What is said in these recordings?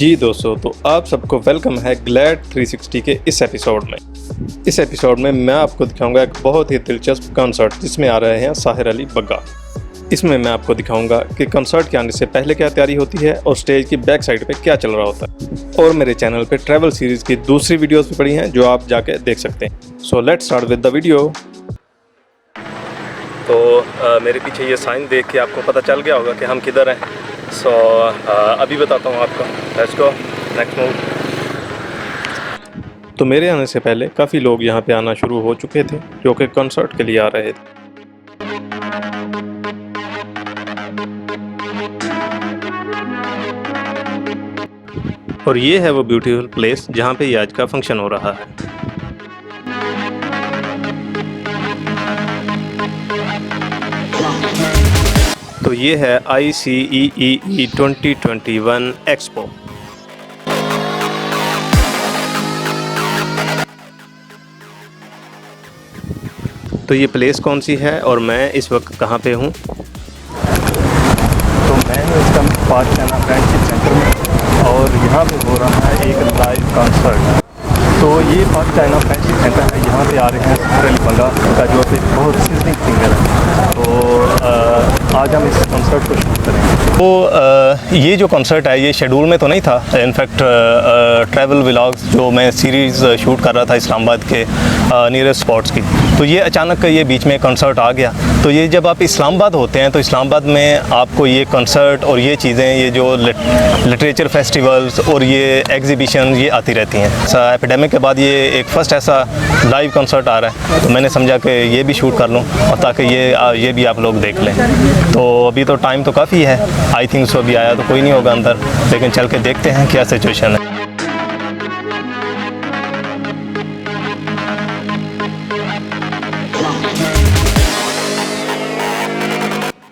जी दोस्तों, तो आप सबको वेलकम है ग्लैड 360 के इस एपिसोड में। इस एपिसोड में मैं आपको दिखाऊंगा एक बहुत ही दिलचस्प कॉन्सर्ट जिसमें आ रहे हैं साहिर अली बग्गा। इसमें मैं आपको दिखाऊंगा कि कॉन्सर्ट के आने से पहले क्या तैयारी होती है और स्टेज की बैक साइड पे क्या चल रहा होता है। और मेरे चैनल पे ट्रैवल सीरीज़ की दूसरी वीडियोस भी पड़ी हैं जो आप जाके देख सकते हैं। So let's start with the video. तो मेरे पीछे ये साइन देख के आपको पता चल गया होगा कि हम किधर हैं। सो अभी बताता हूँ आपको। Let's go next move. तो मेरे आने से पहले काफ़ी लोग यहाँ पे आना शुरू हो चुके थे जो कि कॉन्सर्ट के लिए आ रहे थे। और ये है वो ब्यूटीफुल प्लेस जहाँ पे ये आज का फंक्शन हो रहा है। तो ये है ICEEE 2021 एक्सपो। तो ये प्लेस कौन सी है और मैं इस वक्त कहाँ पे हूँ? तो मैं हूँ इस time park China friendship centre में और यहाँ पे हो रहा है एक लाइव कॉन्सर्ट। तो ये पार्क चाइना फ्रेंडशिप सेंटर है, यहाँ पे आ रहे हैं साहिर अली बग्गा का जो कि बहुत सिंगिंग सिंगर है। तो आज हम इस कॉन्सर्ट को शूट करेंगे। तो ये जो कॉन्सर्ट है ये शेड्यूल में तो नहीं था। इनफैक्ट ट्रैवल व्लॉग्स जो मैं सीरीज़ शूट कर रहा था इस्लामाबाद के नियरेस्ट स्पॉट्स की, तो ये अचानक ये बीच में कॉन्सर्ट आ गया। तो ये जब आप इस्लामाबाद होते हैं तो इस्लामाबाद में आपको ये कॉन्सर्ट और ये चीज़ें, ये जो लिटरेचर फेस्टिवल्स और ये एग्जीबिशन ये आती रहती हैं। एपिडेमिक के बाद ये एक फ़र्स्ट ऐसा लाइव कॉन्सर्ट आ रहा है, तो मैंने समझा कि ये भी शूट कर लूँ और ताकि ये भी आप लोग देख लें। तो अभी तो टाइम तो काफ़ी है, आई थिंक सो अभी आया तो कोई नहीं होगा अंदर, लेकिन चल के देखते हैं क्या सिचुएशन है।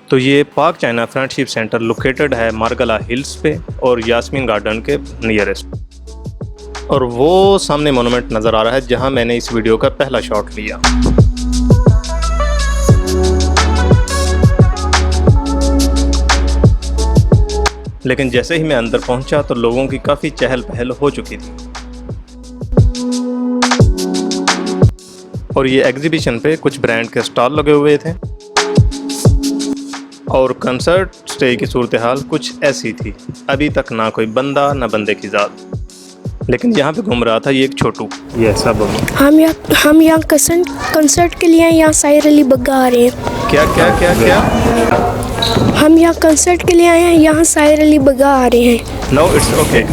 तो ये park China friendship centre located है मार्गला हिल्स पे और यास्मीन गार्डन के नियरेस्ट। और वो सामने मोनूमेंट नज़र आ रहा है जहां मैंने इस वीडियो का पहला शॉट लिया। लेकिन जैसे ही मैं अंदर पहुंचा तो लोगों की काफ़ी चहल पहल हो चुकी थी। और ये एग्जीबिशन पे कुछ ब्रांड के स्टॉल लगे हुए थे और कंसर्ट स्टेज की सूरत हाल कुछ ऐसी थी। अभी तक ना कोई बंदा ना बंदे की ज़ात, लेकिन यहाँ पे घूम रहा था ये एक छोटू। ये सब हम यहाँ कंसर्ट के लिए यहाँ साहिर अली बग्गा आ रहे हैं। क्या क्या क्या क्या? हम यहाँ कंसर्ट के लिए आए हैं, यहाँ साहिर अली बग्गा आ रहे हैं। No it's okay.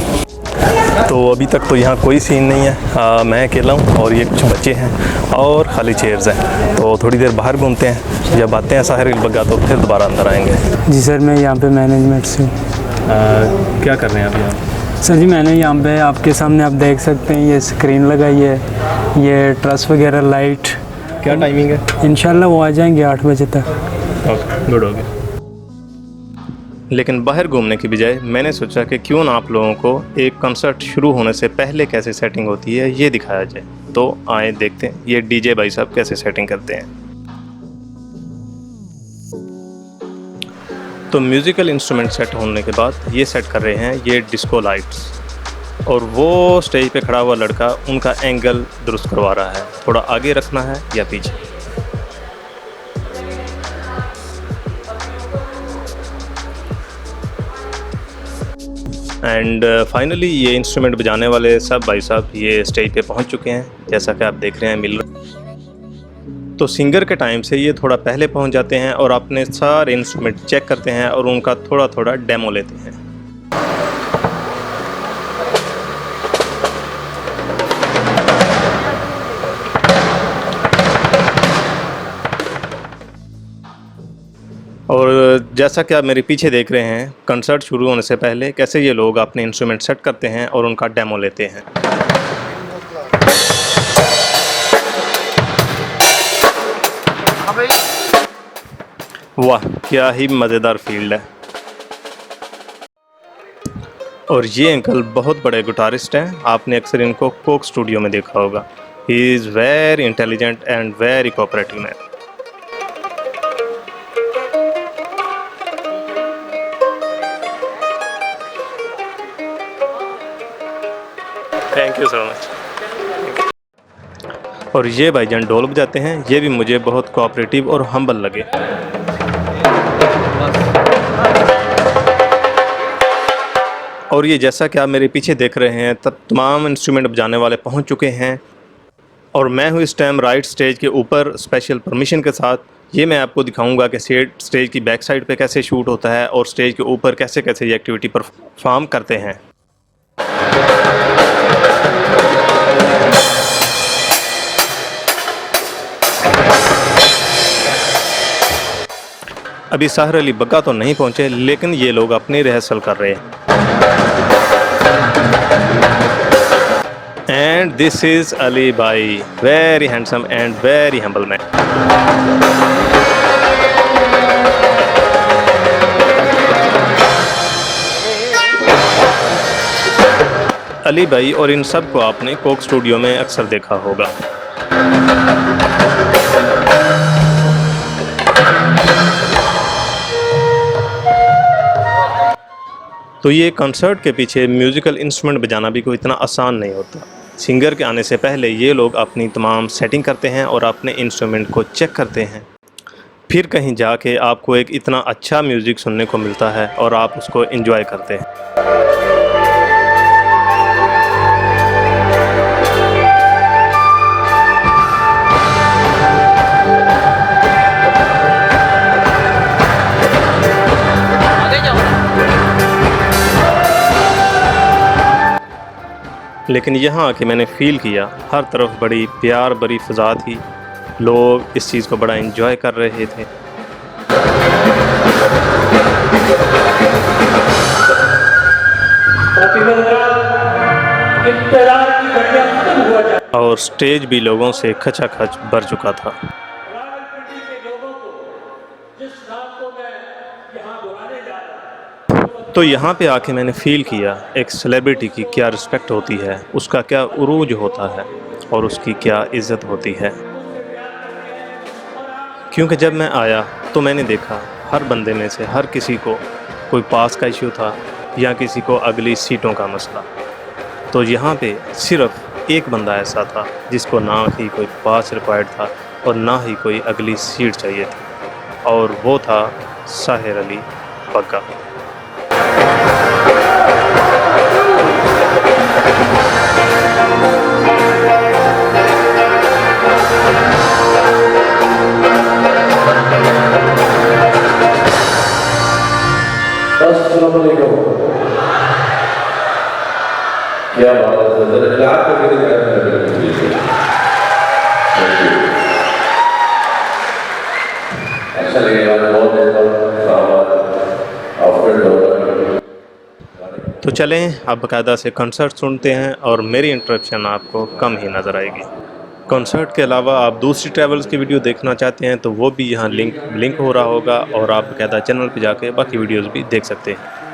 तो अभी तक तो यहाँ कोई सीन नहीं है। मैं अकेला हूँ और ये कुछ बच्चे हैं और खाली चेयर्स हैं। तो थोड़ी देर बाहर घूमते हैं, जब आते हैं साहिर अली बग्गा तो फिर दोबारा अंदर आएंगे। जी सर, मैं यहाँ पे मैनेजमेंट से हूँ। क्या कर रहे हैं अभी आप? सर जी, मैंने यहाँ पे आपके सामने आप देख सकते हैं ये स्क्रीन लगाई है, ये ट्रस वगैरह लाइट। क्या टाइमिंग है? इंशाल्लाह वो आ जाएंगे 8 बजे तक। ओके, गुड हो गया। लेकिन बाहर घूमने की बजाय मैंने सोचा कि क्यों ना आप लोगों को एक कॉन्सर्ट शुरू होने से पहले कैसे सेटिंग होती है ये दिखाया जाए। तो आए देखते हैं ये डीजे भाई साहब कैसे सेटिंग करते हैं। तो म्यूज़िकल इंस्ट्रूमेंट सेट होने के बाद ये सेट कर रहे हैं ये डिस्को लाइट्स। और वो स्टेज पे खड़ा हुआ लड़का उनका एंगल दुरुस्त करवा रहा है, थोड़ा आगे रखना है या पीछे। एंड फाइनली ये इंस्ट्रूमेंट बजाने वाले सब भाई साहब ये स्टेज पे पहुंच चुके हैं, जैसा कि आप देख रहे हैं मिल रहा। तो सिंगर के टाइम से ये थोड़ा पहले पहुंच जाते हैं और अपने सारे इंस्ट्रूमेंट चेक करते हैं और उनका थोड़ा थोड़ा डेमो लेते हैं। और जैसा कि आप मेरे पीछे देख रहे हैं, कंसर्ट शुरू होने से पहले कैसे ये लोग अपने इंस्ट्रूमेंट सेट करते हैं और उनका डेमो लेते हैं। वाह, क्या ही मज़ेदार फील्ड है। और ये अंकल बहुत बड़े गिटारिस्ट हैं, आपने अक्सर इनको कोक स्टूडियो में देखा होगा। He is very intelligent and very cooperative man. Thank you so much. और ये भाईजान ढोल बजाते हैं, ये भी मुझे बहुत कोऑपरेटिव और हम्बल लगे। और ये जैसा कि आप मेरे पीछे देख रहे हैं, तब तमाम इंस्ट्रूमेंट बजाने वाले पहुंच चुके हैं और मैं हूँ इस टाइम राइट स्टेज के ऊपर स्पेशल परमिशन के साथ। ये मैं आपको दिखाऊंगा कि स्टेज की बैक साइड पे कैसे शूट होता है और स्टेज के ऊपर कैसे कैसे ये एक्टिविटी परफॉर्म करते हैं। अभी साहिर अली बग्गा तो नहीं पहुँचे, लेकिन ये लोग अपनी रिहर्सल कर रहे हैं। एंड दिस इज़ अली भाई, very handsome and very humble man. Ali भाई और इन सब को आपने कोक स्टूडियो में अक्सर देखा होगा। तो ये कॉन्सर्ट के पीछे म्यूज़िकल इंस्ट्रूमेंट बजाना भी कोई इतना आसान नहीं होता। सिंगर के आने से पहले ये लोग अपनी तमाम सेटिंग करते हैं और अपने इंस्ट्रूमेंट को चेक करते हैं, फिर कहीं जाके आपको एक इतना अच्छा म्यूज़िक सुनने को मिलता है और आप उसको एंजॉय करते हैं। लेकिन यहाँ आके मैंने फ़ील किया हर तरफ बड़ी प्यार भरी फ़िज़ा थी, लोग इस चीज़ को बड़ा एंजॉय कर रहे थे। और स्टेज भी लोगों से खचाखच भर चुका था। तो यहाँ पे आके मैंने फ़ील किया एक सेलिब्रिटी की क्या रिस्पेक्ट होती है, उसका क्या उरूज होता है और उसकी क्या इज़्ज़त होती है। क्योंकि जब मैं आया तो मैंने देखा हर बंदे में से हर किसी को कोई पास का इश्यू था या किसी को अगली सीटों का मसला। तो यहाँ पे सिर्फ एक बंदा ऐसा था जिसको ना ही कोई पास रिक्वायर्ड था और ना ही कोई अगली सीट चाहिए थी, और वो था साहिर अली बग्गा। क्या बात है, आप अच्छा लगेगा बहुत। तो चलें आप बाकायदा से कंसर्ट सुनते हैं और मेरी इंटरेक्शन आपको कम ही नज़र आएगी। कंसर्ट के अलावा आप दूसरी ट्रैवल्स की वीडियो देखना चाहते हैं तो वो भी यहाँ लिंक हो रहा होगा और आप बाकायदा चैनल पे जाके बाकी वीडियोस भी देख सकते हैं।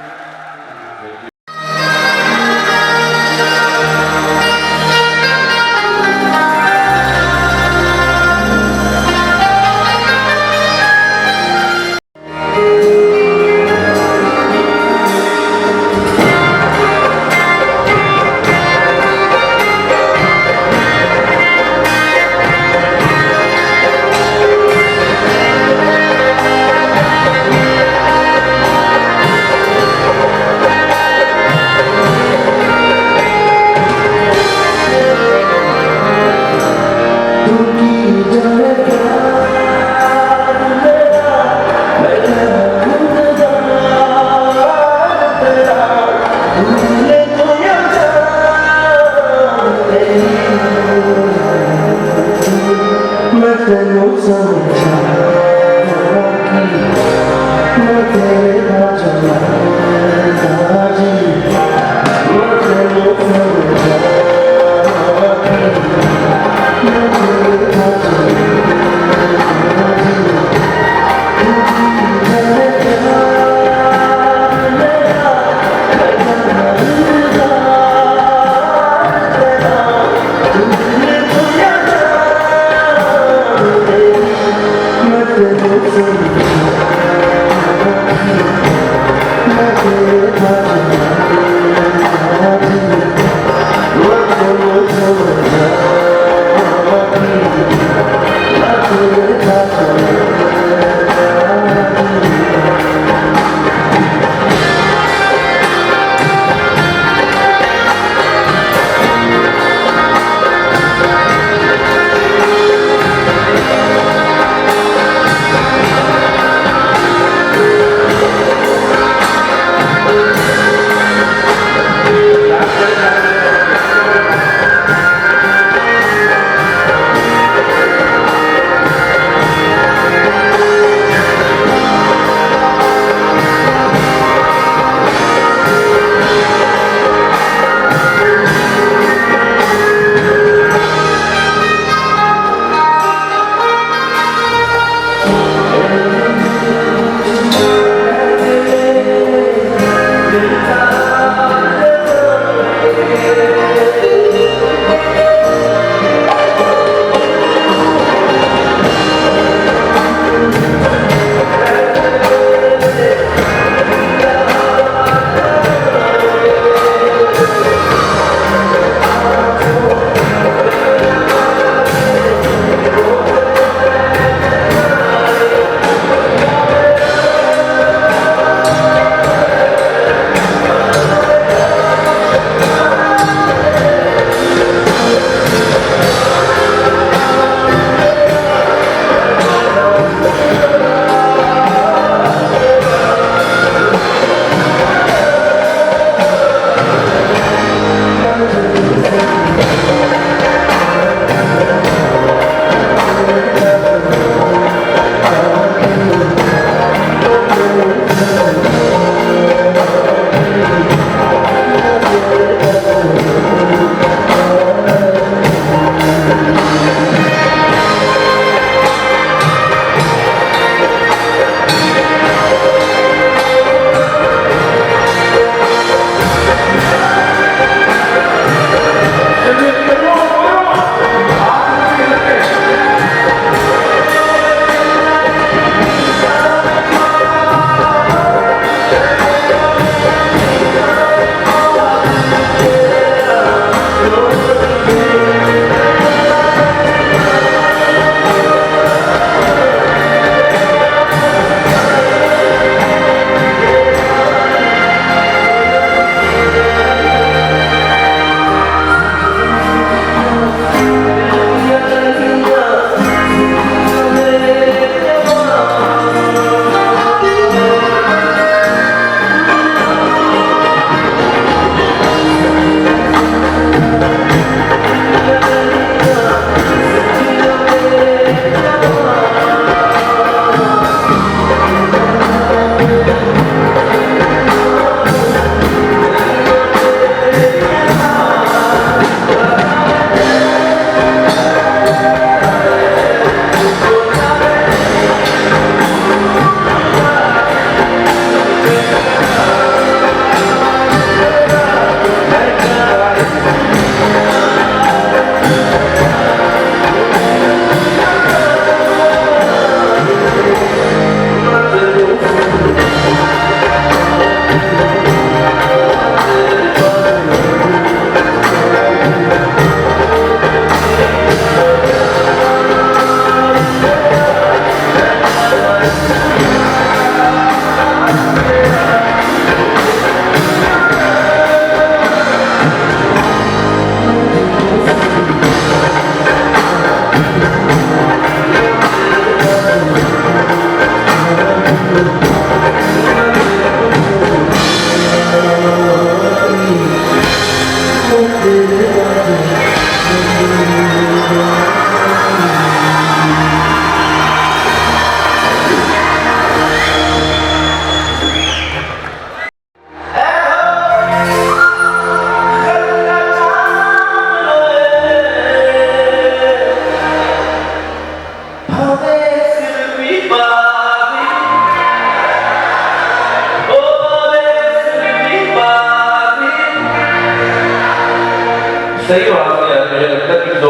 सही बात नहीं है, मुझे लगता है कि जो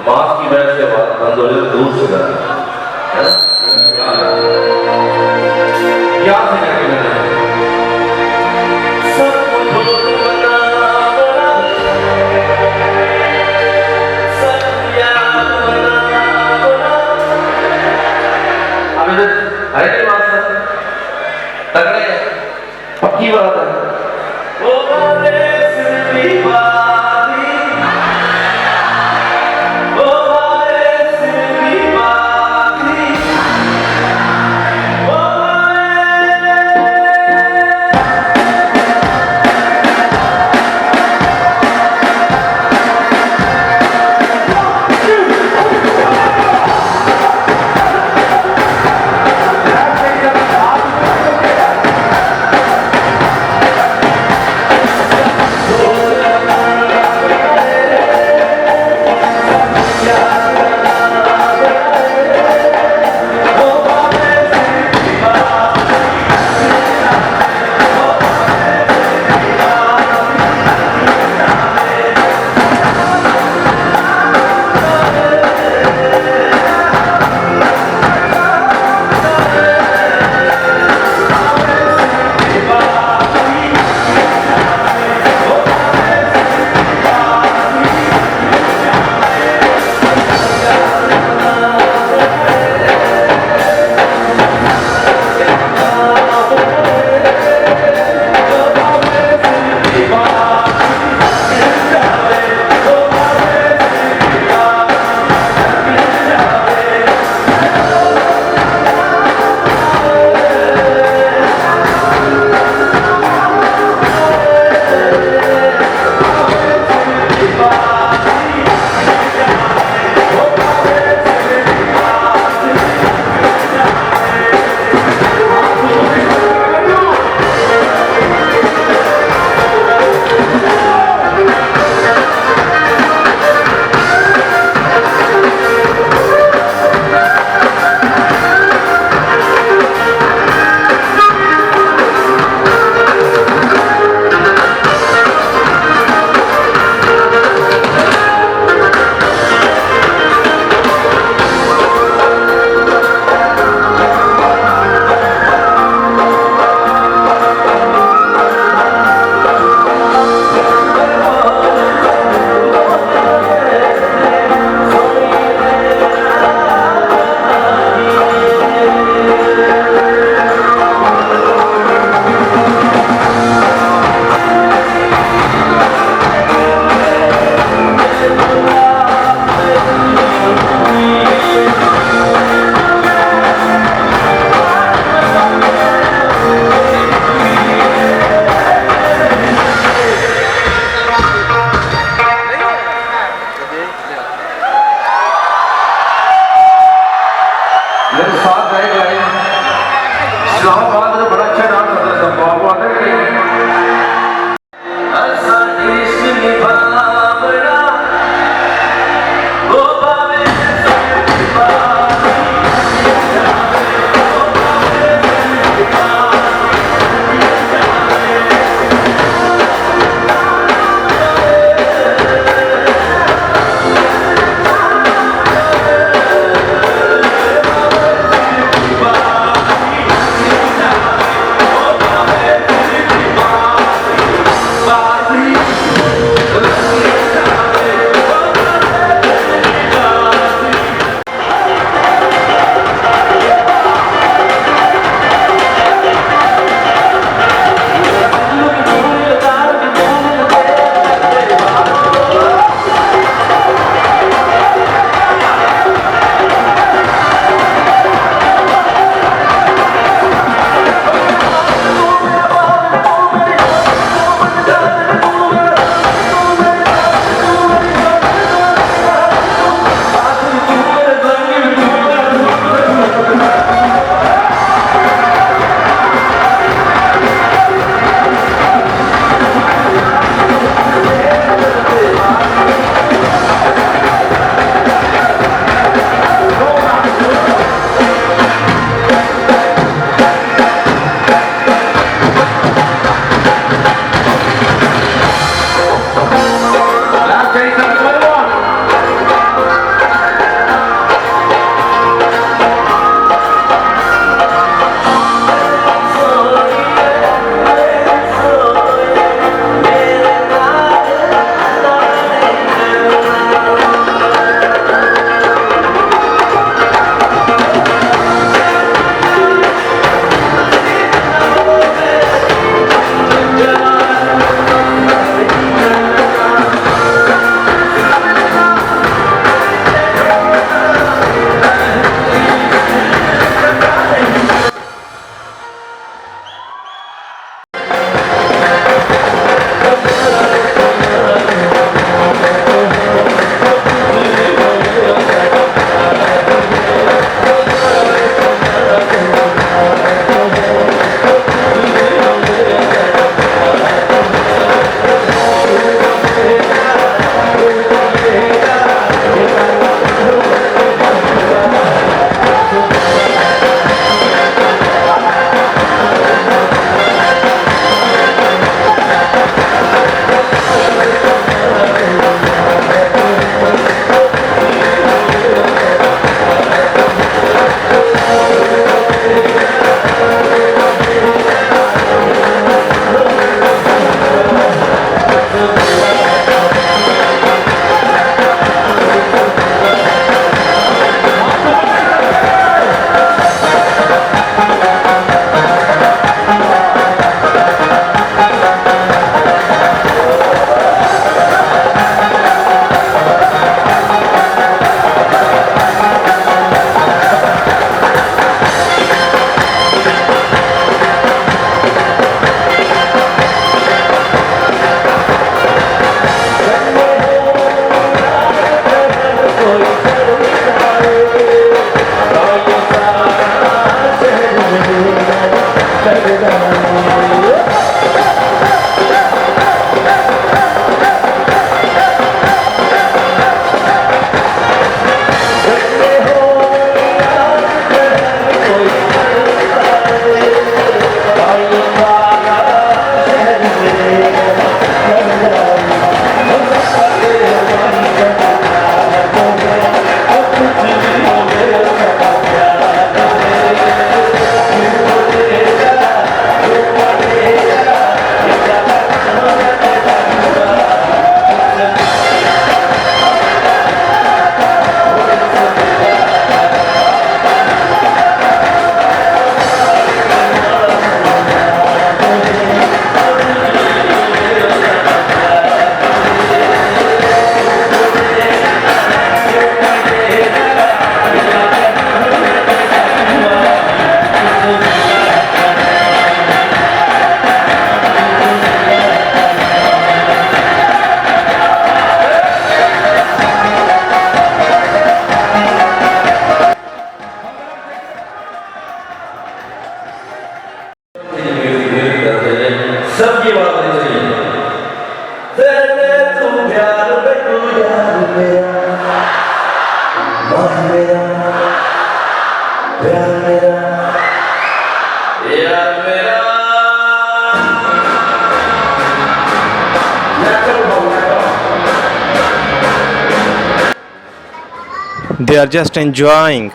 मास्क की वजह से बात बंद हो जाए दूर से जाए, है ना? क्या से करके मैंने सब कुछ बना बना, सब याद बना बना। अब इधर है नहीं बात सर, तगड़े पक्की बात है। ओ बारे सिर्फ बारी, ओ बारे सिर्फ बारी, ओ बारे They are just enjoying.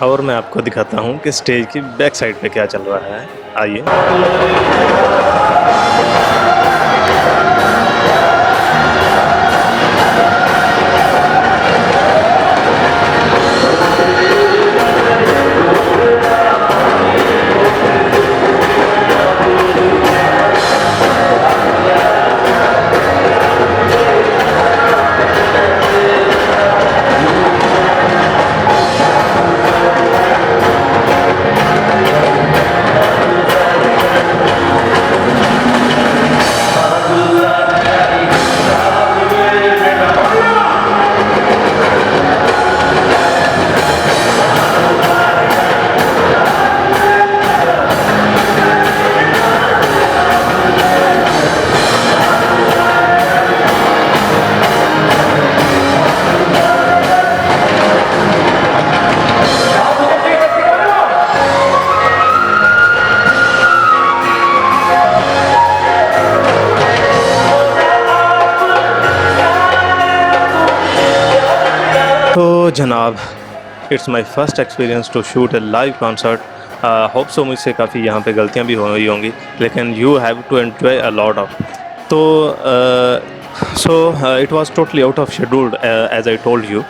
और मैं आपको दिखाता हूँ कि स्टेज की बैक साइड पे क्या चल रहा है। आइए। तो जनाब, it's my first experience to shoot a live concert. Hope so मुझसे काफ़ी यहाँ पे गलतियाँ भी हुई होंगी, लेकिन you have to enjoy a lot of. तो so it was totally out of scheduled as I told you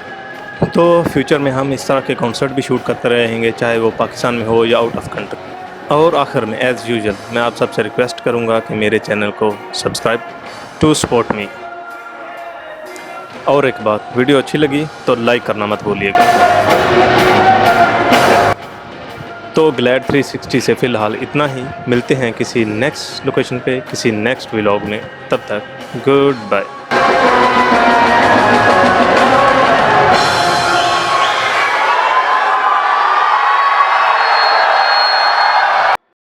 तो फ्यूचर में हम इस तरह के कॉन्सर्ट भी शूट करते रहेंगे, चाहे वो पाकिस्तान में हो या आउट ऑफ कंट्री। और आखिर में एज़ यूजुअल मैं आप सबसे रिक्वेस्ट करूंगा कि मेरे चैनल को सब्सक्राइब टू सपोर्ट मी। और एक बात, वीडियो अच्छी लगी तो लाइक करना मत भूलिएगा। तो ग्लैड 360 से फ़िलहाल इतना ही। मिलते हैं किसी नेक्स्ट लोकेशन पे, किसी नेक्स्ट व्लॉग में। तब तक गुड बाय।